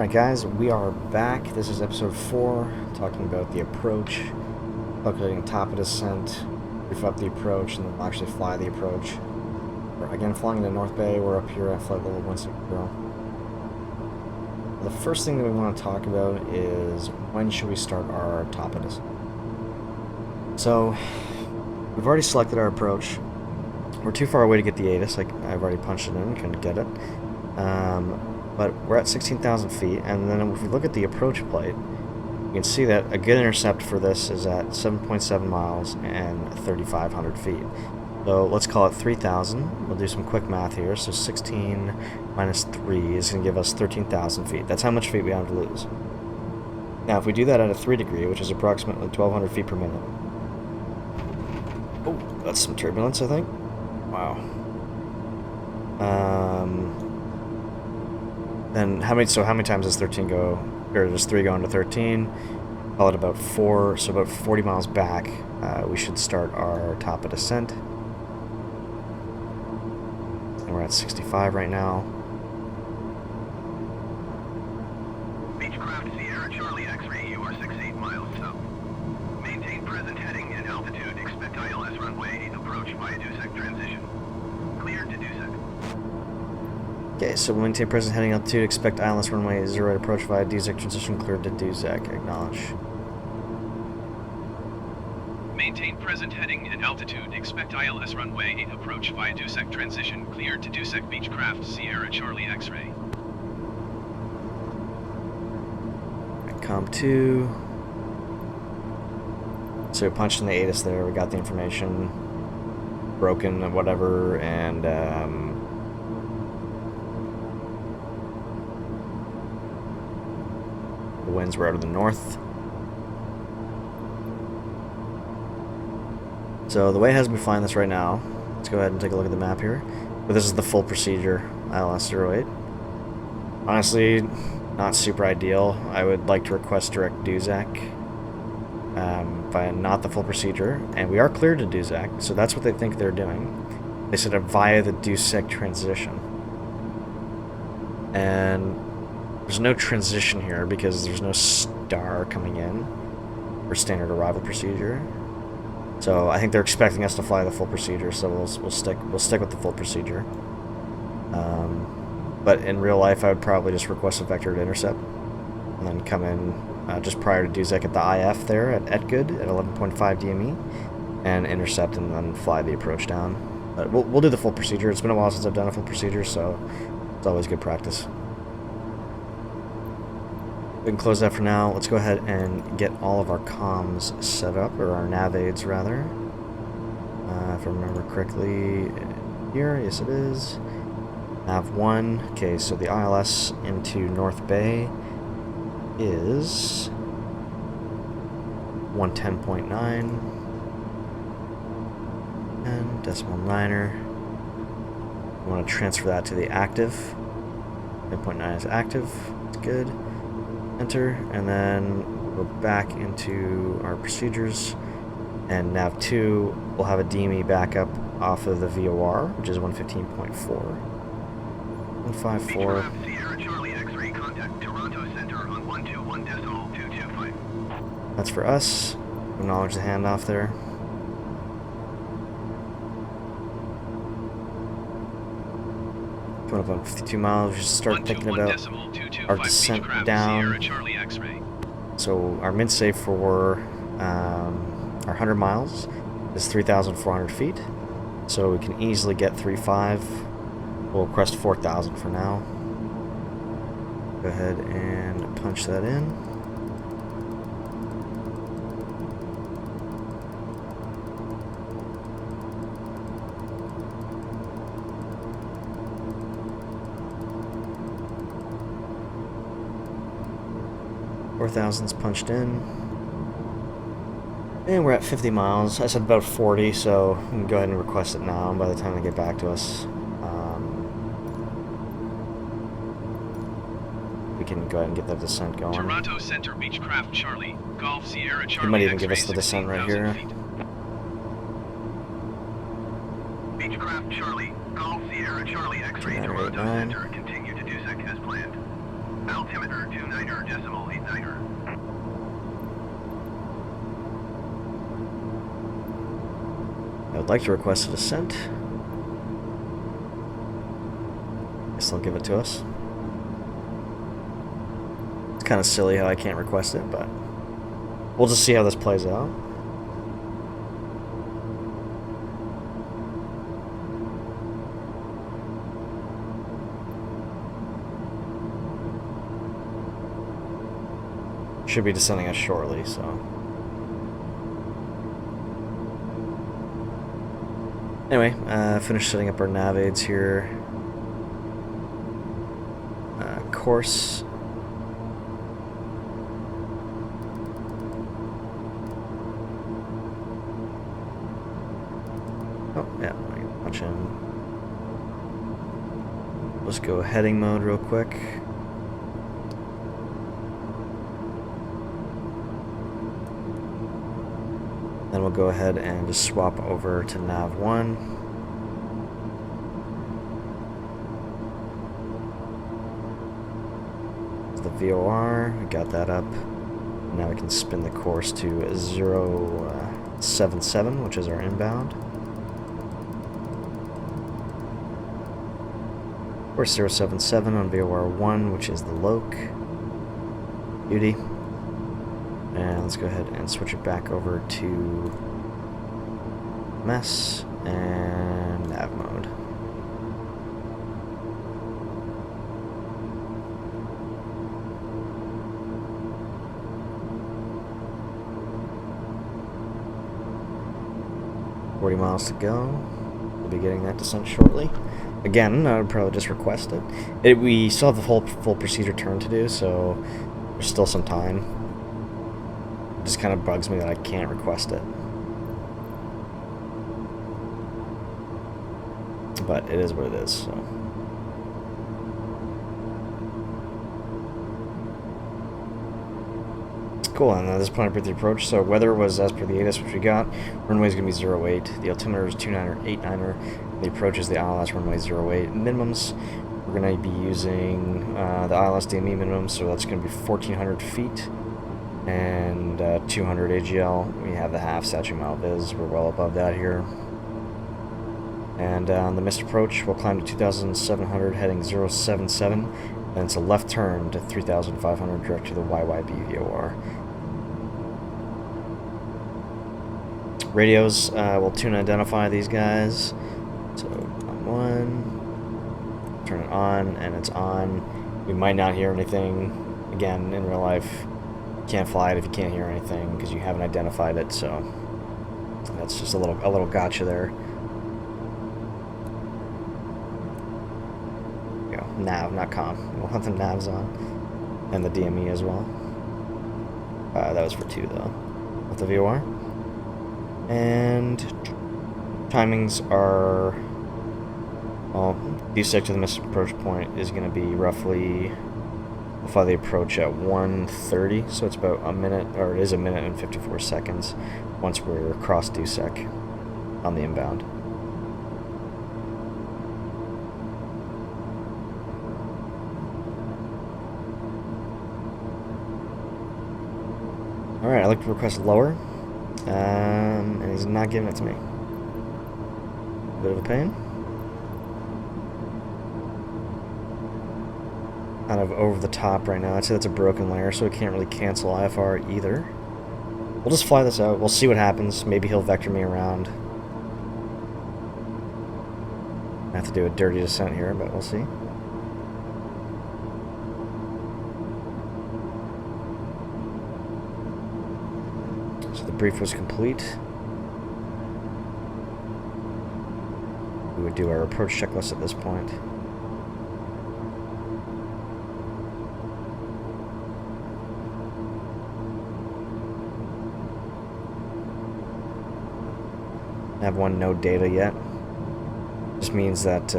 Alright guys, we are back. This is episode 4, talking about the approach, calculating top of descent, brief up the approach, and then we'll actually fly the approach. We're again flying into North Bay. We're up here at flight level 160. The first thing that we want to talk about is when should we start our top of descent. So, we've already selected our approach. We're too far away to get the ATIS, like I've already punched it in, couldn't get it. But we're at 16,000 feet, and then if we look at the approach plate, you can see that a good intercept for this is at 7.7 miles and 3,500 feet. So let's call it 3,000. We'll do some quick math here. So 16 minus 3 is going to give us 13,000 feet. That's how much feet we have to lose. Now, if we do that at a 3 degree, which is approximately 1,200 feet per minute. Oh, that's some turbulence, I think. Wow. Then how many times does 13 go, or does 3 go into 13? Call it about 4, so about 40 miles back, we should start our top of descent. And we're at 65 right now. Beechcraft Sierra Charlie X-ray, you are 68 miles south. Maintain present heading and altitude. Expect ILS runway approach via DUSEC transition. Cleared to DUSEC. Okay, so we'll maintain present heading altitude, expect ILS runway 0 approach via DUSEC transition, cleared to DUSEC, acknowledge. Maintain present heading and altitude, expect ILS runway 8 approach via DUSEC transition, cleared to DUSEC Beechcraft Sierra Charlie X-ray. Com 2. So we punched in the ATIS there, we got the information, broken, whatever, and the winds were out of the north. So the way it has me flying this right now, let's go ahead and take a look at the map here. But this is the full procedure, ILS 08. Honestly, not super ideal. I would like to request direct DUSEC, via not the full procedure, and we are cleared to DUSEC, so that's what they think they're doing. They said via the DUSEC transition. And there's no transition here because there's no star coming in for standard arrival procedure. So I think they're expecting us to fly the full procedure, so we'll stick with the full procedure. But in real life, I would probably just request a vectored intercept and then come in just prior to DUSEC at the IF there at Etgood at 11.5 DME and intercept and then fly the approach down. But we'll do the full procedure. It's been a while since I've done a full procedure, so it's always good practice. We can close that for now. Let's go ahead and get all of our comms set up, or our nav aids rather. If I remember correctly, here, yes it is. Nav 1. Okay, so the ILS into North Bay is 110.9 and decimal niner. We want to transfer that to the active. 10.9 is active. That's good. Enter, and then go back into our procedures, and nav 2 will have a DME backup off of the VOR, which is 115.4. 154. Sierra Charlie X-ray, contact Toronto Center on 121.225. That's for us. Acknowledge the handoff there. Coming up on 52 miles, we should start thinking about our descent down. So our min safe for our 100 miles is 3,400 feet. So we can easily get 3.5. We'll request 4,000 for now. Go ahead and punch that in. $4,000's punched in. And we're at 50 miles. I said about 40, so we can go ahead and request it now by the time they get back to us. We can go ahead and get that descent going. Toronto Center Beechcraft Charlie, Golf Sierra Charlie. They might even give us the descent right here. Beechcraft Charlie, Golf Sierra Charlie X-ray, Toronto Center, continue to DUSEC as planned. Altimeter 29er decimal 89er. I would like to request a descent. Guess they'll give it to us. It's kind of silly how I can't request it, but we'll just see how this plays out. Should be descending us shortly, so. Anyway, finish setting up our nav aids here. Course. Oh, yeah, I can watch in. Let's go heading mode real quick. Then we'll go ahead and just swap over to nav 1. The VOR, we got that up. Now we can spin the course to 077, which is our inbound. Course 077 on VOR 1, which is the loc. Beauty. And let's go ahead and switch it back over to MES and nav mode. $40 miles to go. We'll be getting that descent shortly. Again, I would probably just request it. We still have the full procedure turn to do, so there's still some time. It just kind of bugs me that I can't request it. But it is what it is, so. Cool, and at this point I put the approach. So weather was as per the ATIS, which we got. Runway is going to be 08. The altimeter is 29er, 89er. The approach is the ILS runway 08. Minimums, we're going to be using the ILS DME minimum, so that's going to be 1,400 feet. And 200 AGL. We have the half statute mile viz. We're well above that here. And on the missed approach, we'll climb to 2,700, heading 077. Then it's a left turn to 3,500, direct to the YYB VOR. Radios, we'll tune and identify these guys. So on 1, turn it on, and it's on. We might not hear anything. Again, in real life, you can't fly it if you can't hear anything because you haven't identified it. So that's just a little gotcha there. Nav, not com. We'll have the navs on. And the DME as well. That was for 2 though. With the VOR. And timings are, well, D6 to the missed approach point is going to be roughly, we'll fly the approach at 1:30, so it's about a minute, or it is a minute and 54 seconds once we're across DSEC on the inbound. Alright, I'd like to request lower, and he's not giving it to me. A bit of a pain. Kind of over the top right now. I'd say that's a broken layer, so it can't really cancel IFR either. We'll just fly this out. We'll see what happens. Maybe he'll vector me around. I have to do a dirty descent here, but we'll see. So the brief was complete. We would do our approach checklist at this point. I have one no data yet. Just means that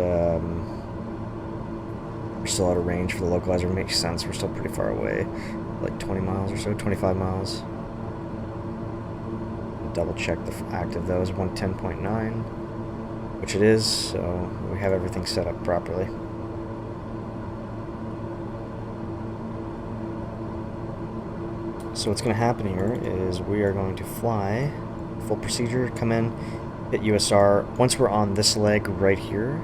we're still out of range for the localizer. Makes sense. We're still pretty far away, like 20 miles or so, 25 miles. Double check the active though is 110.9, which it is, so we have everything set up properly. So what's going to happen here is we are going to fly, full procedure, come in, hit USR. Once we're on this leg right here,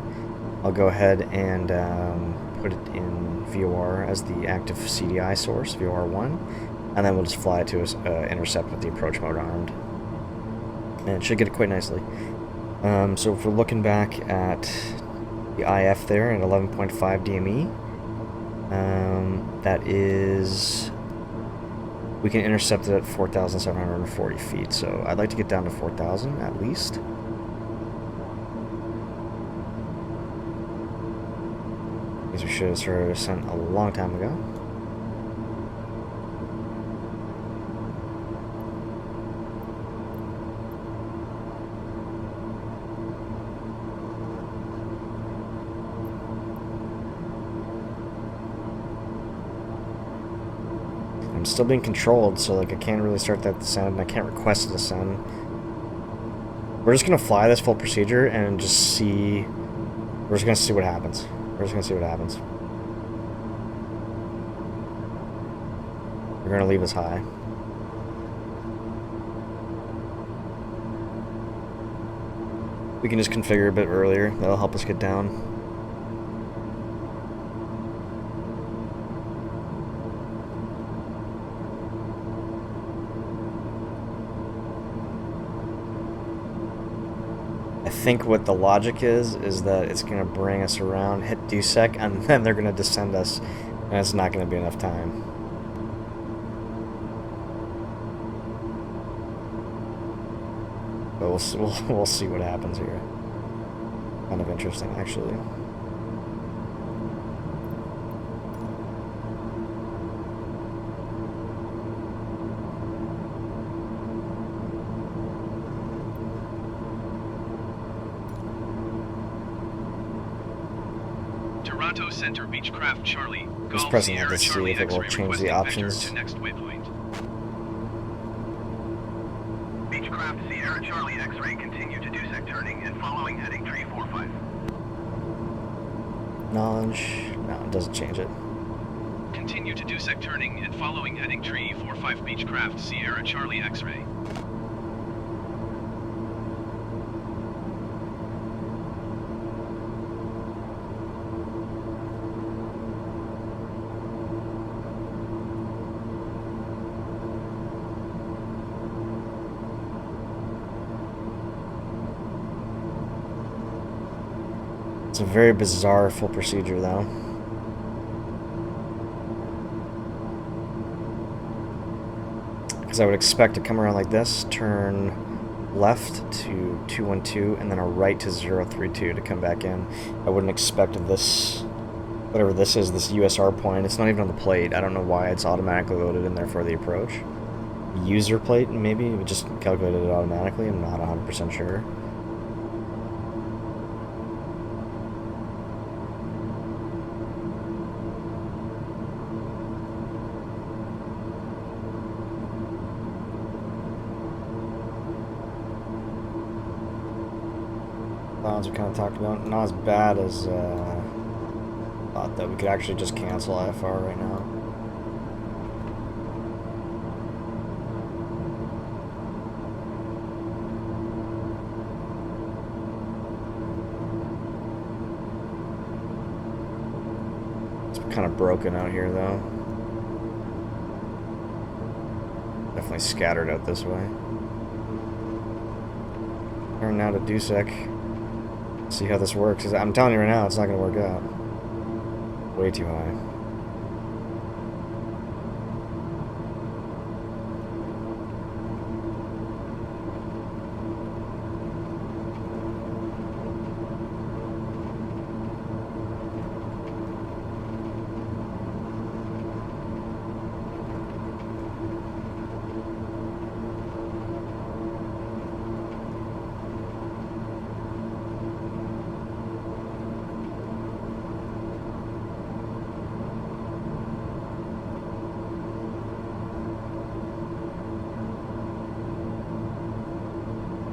I'll go ahead and put it in VOR as the active CDI source, VOR1, and then we'll just fly it to intercept with the approach mode armed. And it should get it quite nicely. So if we're looking back at the IF there at 11.5 DME, that is, we can intercept it at 4,740 feet, so I'd like to get down to 4,000 at least. Because we should have started ascent a long time ago. I'm still being controlled, so like I can't really start that descent, and I can't request a descent. We're just gonna fly this full procedure and just see. We're just gonna see what happens. We're just gonna see what happens. We're gonna leave us high. We can just configure a bit earlier. That'll help us get down. I think what the logic is that it's going to bring us around, hit DUSEC, and then they're going to descend us, and it's not going to be enough time. But we'll see what happens here. Kind of interesting, actually. Toronto Center Beechcraft Charlie. Just Golf pressing it Sierra to see Charlie if it will X-ray change the requesting options. vector to next waypoint. Beechcraft Sierra Charlie X-ray, continue to DUSEC turning and following heading tree 45. Knowledge. No, it doesn't change it. Continue to DUSEC turning and following heading tree 45 Beechcraft Sierra Charlie X-ray. It's a very bizarre full procedure, though. Because I would expect to come around like this, turn left to 212, and then a right to 032 to come back in. I wouldn't expect this, whatever this is, this USR point. It's not even on the plate. I don't know why it's automatically loaded in there for the approach. User plate, maybe it just calculated it automatically. I'm not 100% sure. We kind of talked about, not as bad as thought that we could actually just cancel IFR right now. It's kind of broken out here though. Definitely scattered out this way. Turn now to DUSEC. See how this works. I'm telling you right now, it's not going to work out. Way too high.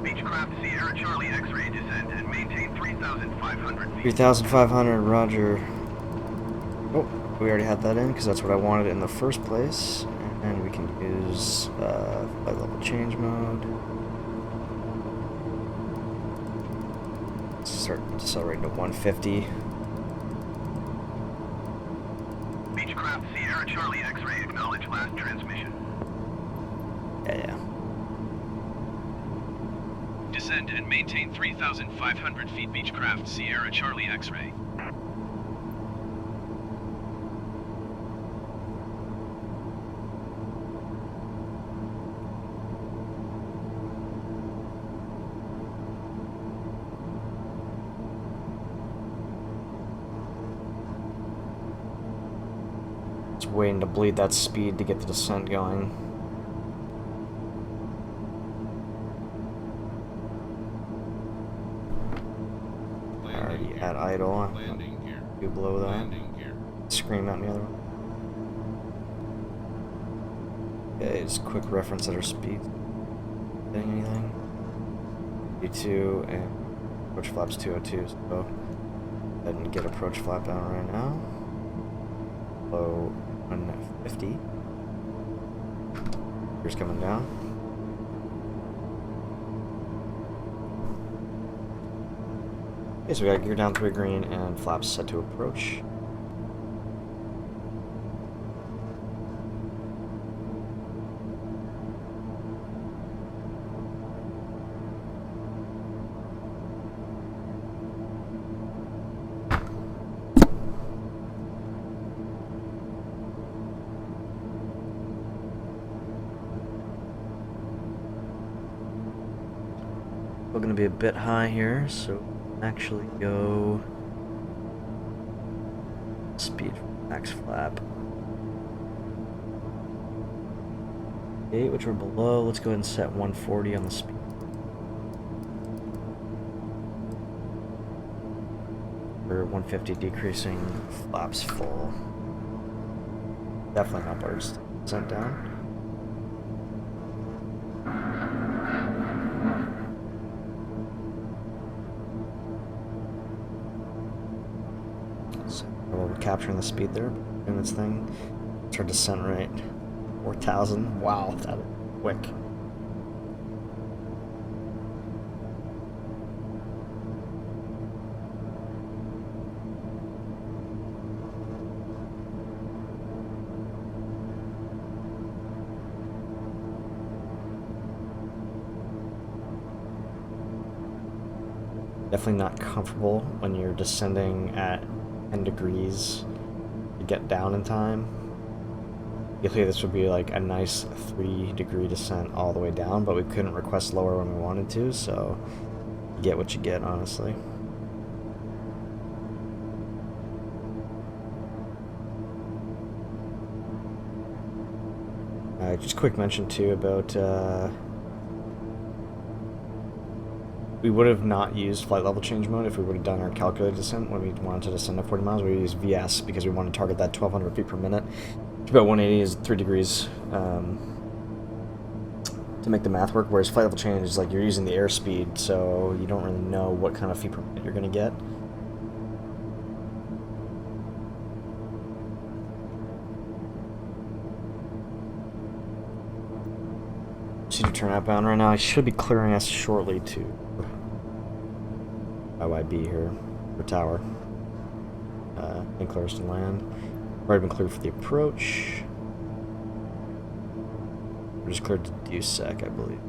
Beechcraft Sierra Charlie X-ray, descend and maintain 3,500 feet. 3,500, roger. Oh, we already had that in because that's what I wanted in the first place. And we can use flight level change mode. Start accelerating to 150. Beechcraft Sierra Charlie X-ray, acknowledge last transmission. Yeah. Descend and maintain 3,500 feet Beechcraft Sierra Charlie X-ray. Just waiting to bleed that speed to get the descent going. Already at idle. Landing gear. You blow that. Landing gear. Scream at me other one. Okay, just quick reference at our speed. Getting anything? U2 and approach flaps 202. So go ahead and get approach flap down right now. Low 150. Here's coming down. Okay, so we got gear down 3 green and flaps set to approach. We're going to be a bit high here, so actually go speed max flap 8, which we're below. Let's go ahead and set 140 on the speed. For 150, decreasing flaps full. Definitely not our descent down. Capturing the speed there, doing its thing. It's our descent rate, 4,000. Wow, that quick. Definitely not comfortable when you're descending at 10 degrees to get down in time. Usually this would be like a nice 3-degree descent all the way down, but we couldn't request lower when we wanted to, so you get what you get, honestly. Just a quick mention too about we would have not used flight level change mode if we would have done our calculated descent when we wanted to descend at 40 miles. We used VS because we want to target that 1,200 feet per minute. It's about 180 is 3 degrees to make the math work, whereas flight level change is like you're using the airspeed, so you don't really know what kind of feet per minute you're going to get. See to turn outbound right now. I should be clearing us shortly to IYB here for tower. And clears to land. Already been cleared for the approach. We're just cleared to DUSEC, I believe.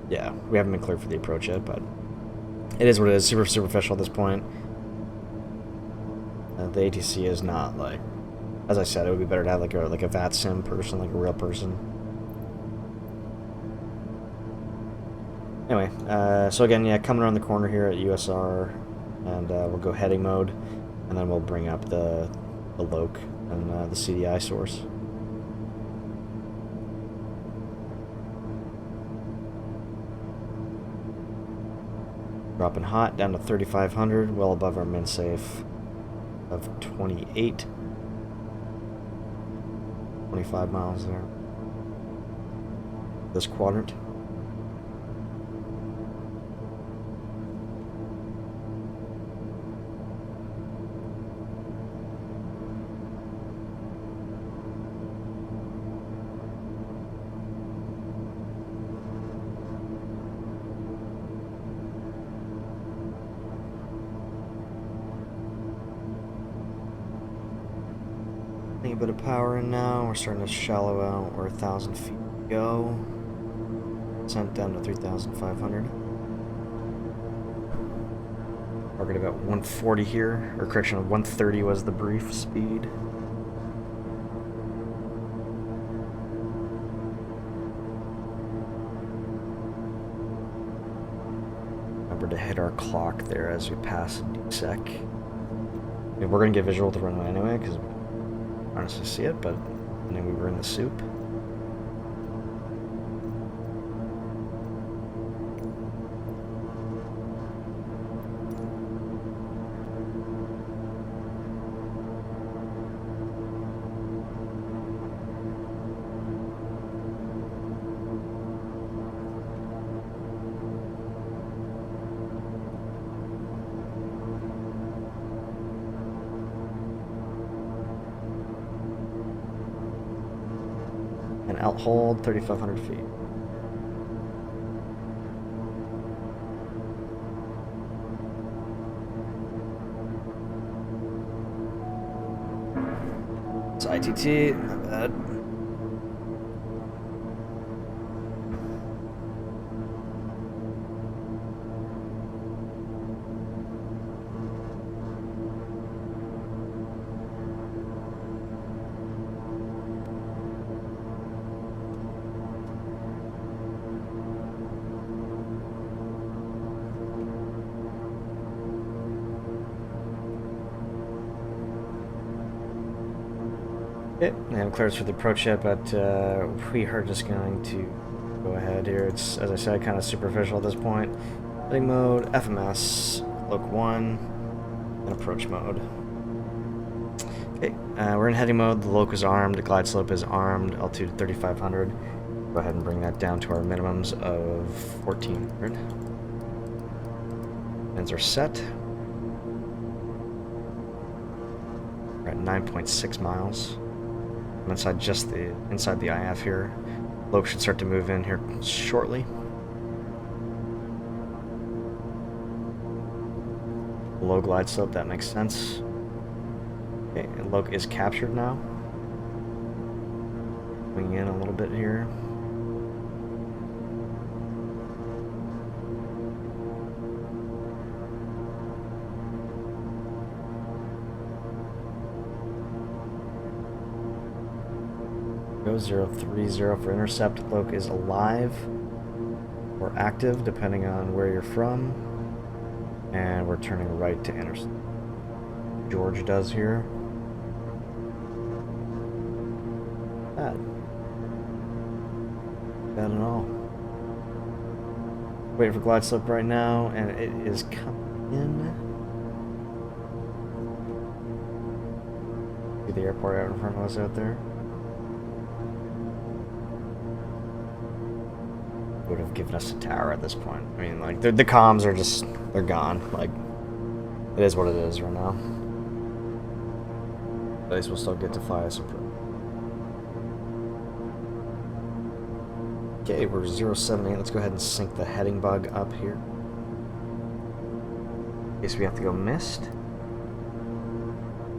Yeah, we haven't been cleared for the approach yet, but it is what it is. Super superficial at this point. The ATC is not like. As I said, it would be better to have like a VAT sim person, like a real person. Anyway, so again, yeah, coming around the corner here at USR, and we'll go heading mode, and then we'll bring up the LOC and the CDI source. Dropping hot down to 3,500, well above our min safe of 28. 25 miles there. This quadrant. bit of power in now. We're starting to shallow out. We're 1,000 feet to go. Sent down to 3,500. Target about 140 here, or correction, 130 was the brief speed. Remember to hit our clock there as we pass DSEC. I mean, we're going to get visual to the runway anyway, because we honestly see it, but and then we were in the soup. And out hold 3,500 feet. It's ITT, not bad. Okay, I haven't cleared for the approach yet, but we are just going to go ahead here. It's, as I said, kind of superficial at this point. Heading mode, FMS, loc 1, and approach mode. Okay, we're in heading mode. The loc is armed, the glide slope is armed, altitude 3,500. Go ahead and bring that down to our minimums of 1,400. Ends are set. We're at 9.6 miles. I'm inside just inside the IF here. Loc should start to move in here shortly. Low glide slope, that makes sense. Okay, and loc is captured now. Coming in a little bit here. Go 030 for intercept. Loc is alive or active depending on where you're from. And we're turning right to intercept. George does here. Bad. Bad at all. Waiting for glide slope right now, and it is coming in. See the airport out in front of us out there. Would have given us a tower at this point. I mean, like, the comms are just, they're gone. Like, it is what it is right now. At least we'll still get to fly us approach. Okay, we're 078. Let's go ahead and sync the heading bug up here. In case we have to go missed.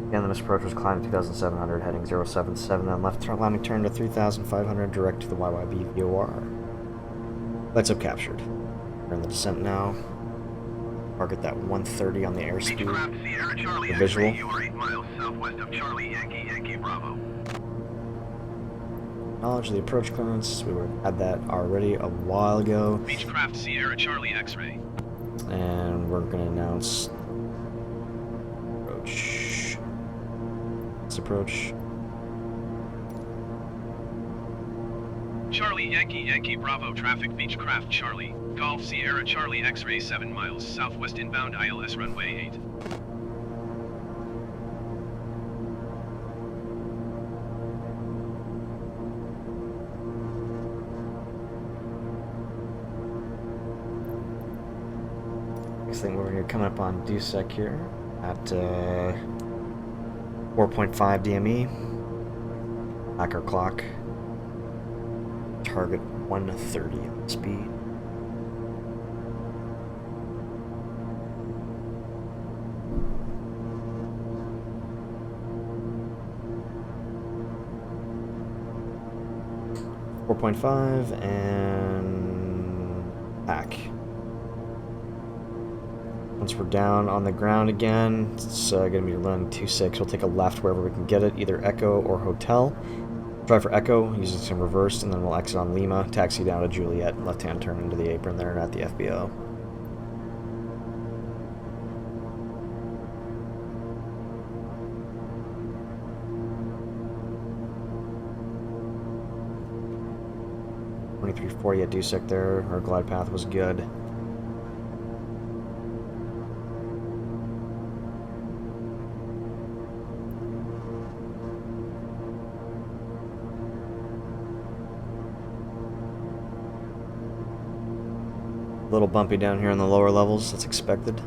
Again, the missed approach was climbed to 2,700, heading 077, then left turn landing turn to 3,500, direct to the YYB VOR. Lights up captured. We're in the descent now. Target that 130 on the airspeed. The visual. You are 8 miles southwest of Charlie Yankee Yankee Bravo. Knowledge of the approach clearance. We had that already a while ago. Beechcraft Sierra Charlie X-ray. And we're going to announce approach. This approach. Charlie Yankee Yankee Bravo traffic Beechcraft Charlie. Golf Sierra Charlie X-ray 7 miles southwest inbound ILS runway 8. Next thing we're going to come up on DSEC here at 4.5 DME. Back our clock. Target 130 on speed. 4.5 and back. Once we're down on the ground again, it's going to be running 2.6. We'll take a left wherever we can get it, either Echo or Hotel. Try for Echo, using some reverse, and then we'll exit on Lima, taxi down to Juliet, left-hand turn into the apron there at the FBO. .2340 at Dusek there. Our glide path was good. A little bumpy down here in the lower levels, that's expected.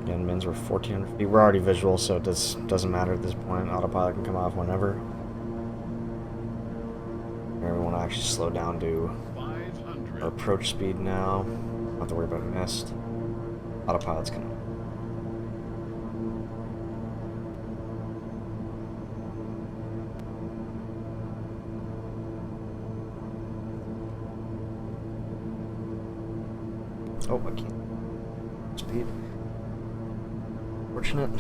Again, mins were 1,400 feet. We're already visual, so it doesn't matter at this point. Autopilot can come off whenever. Here we want to actually slow down to our approach speed now. Don't have to worry about mist. Autopilot's coming. Oh, I can't. Speed. Fortunate.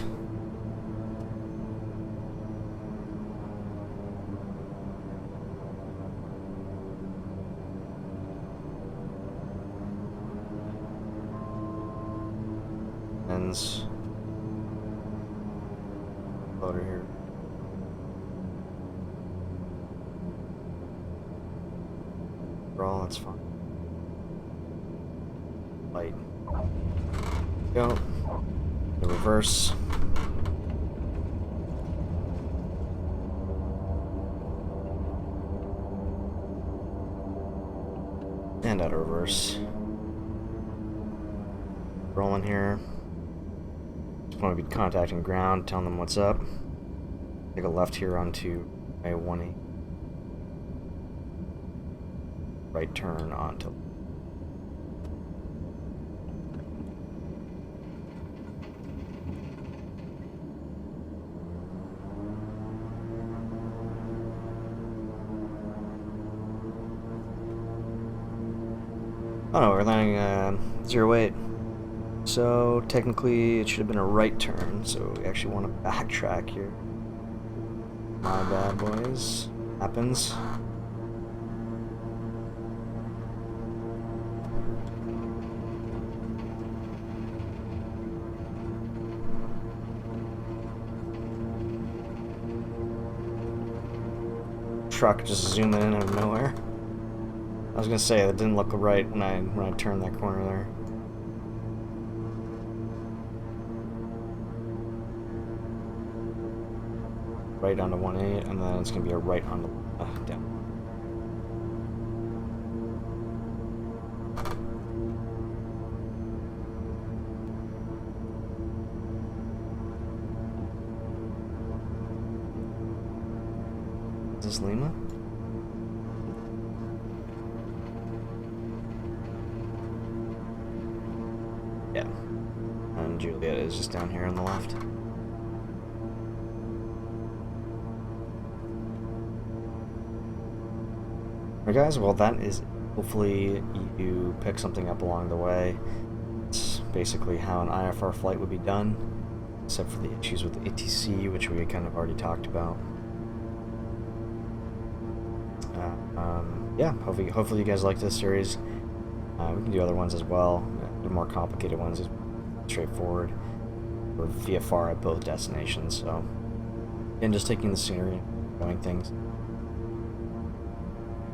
Ends. Loader here. Roll, that's fine. Light. Go. The reverse. And out of reverse. Rolling here. Just want to be contacting ground, telling them what's up. Take a left here onto I-18. Right turn onto. Oh no, we're landing 08. So technically it should have been a right turn, so we actually want to backtrack here. My bad, boys. Happens. Truck just zooming in out of nowhere. I was gonna say that didn't look right when I turned that corner there. Right onto 1.8, and then it's gonna be a right onto down. Is this Lima? Yeah. And Juliet is just down here on the left. Alright guys, well that is, hopefully you pick something up along the way. It's basically how an IFR flight would be done, except for the issues with the ATC, which we kind of already talked about. Yeah, hopefully you guys like this series. We can do other ones as well. The more complicated ones is straightforward. We're VFR at both destinations, so again, just taking the scenery, knowing things.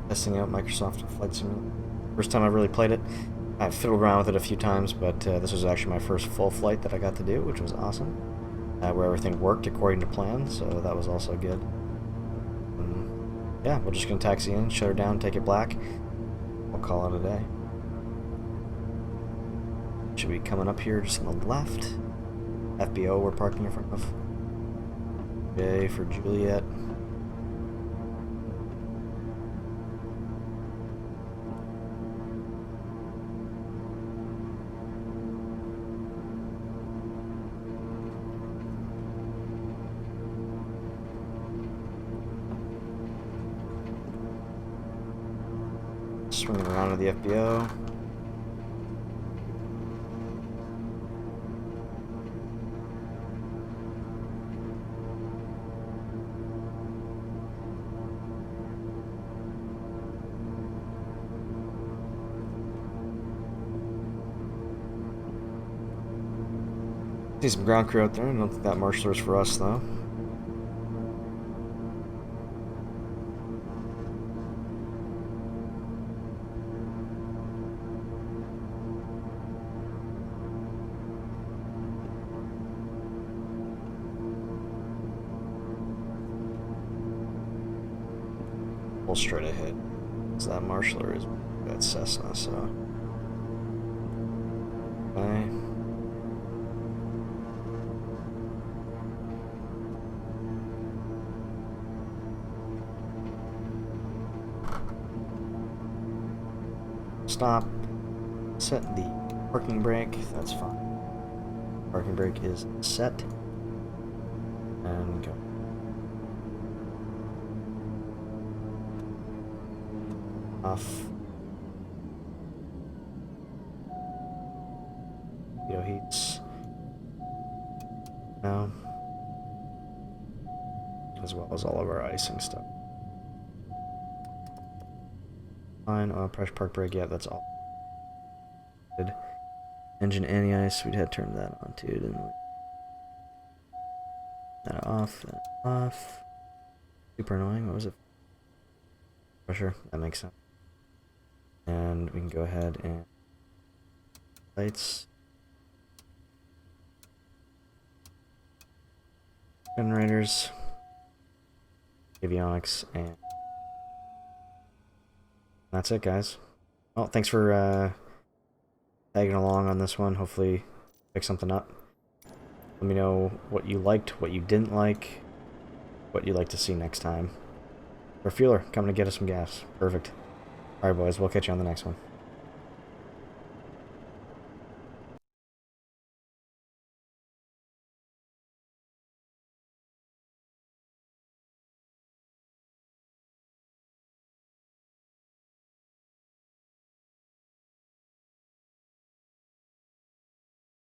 Testing out Microsoft Flight Simulator. First time I've really played it. I've fiddled around with it a few times, but this was actually my first full flight that I got to do, which was awesome. Where everything worked according to plan, so that was also good. Yeah, we're just going to taxi in, shut her down, take it black. We'll call it a day. Should be coming up here just on the left. FBO we're parking in front of. J for Juliet. Swinging around to the FBO. See some ground crew out there. I don't think that marshaler's for us though. Pull straight ahead. So that marshaler is that Cessna, so. Okay. Stop. Set the parking brake. That's fine. Parking brake is set. And go. Off. Heats. Now. As well as all of our icing stuff. Fine. Pressure park brake. Yeah, that's all. Good. Engine anti-ice. We had turned that on too, didn't we? That off. That off. Super annoying. What was it? Pressure. That makes sense. And we can go ahead and lights, generators, avionics, and that's it, guys. Well, thanks for tagging along on this one. Hopefully pick something up. Let me know what you liked, what you didn't like, what you'd like to see next time. Refueler coming to get us some gas. Perfect. Alright boys, we'll catch you on the next one.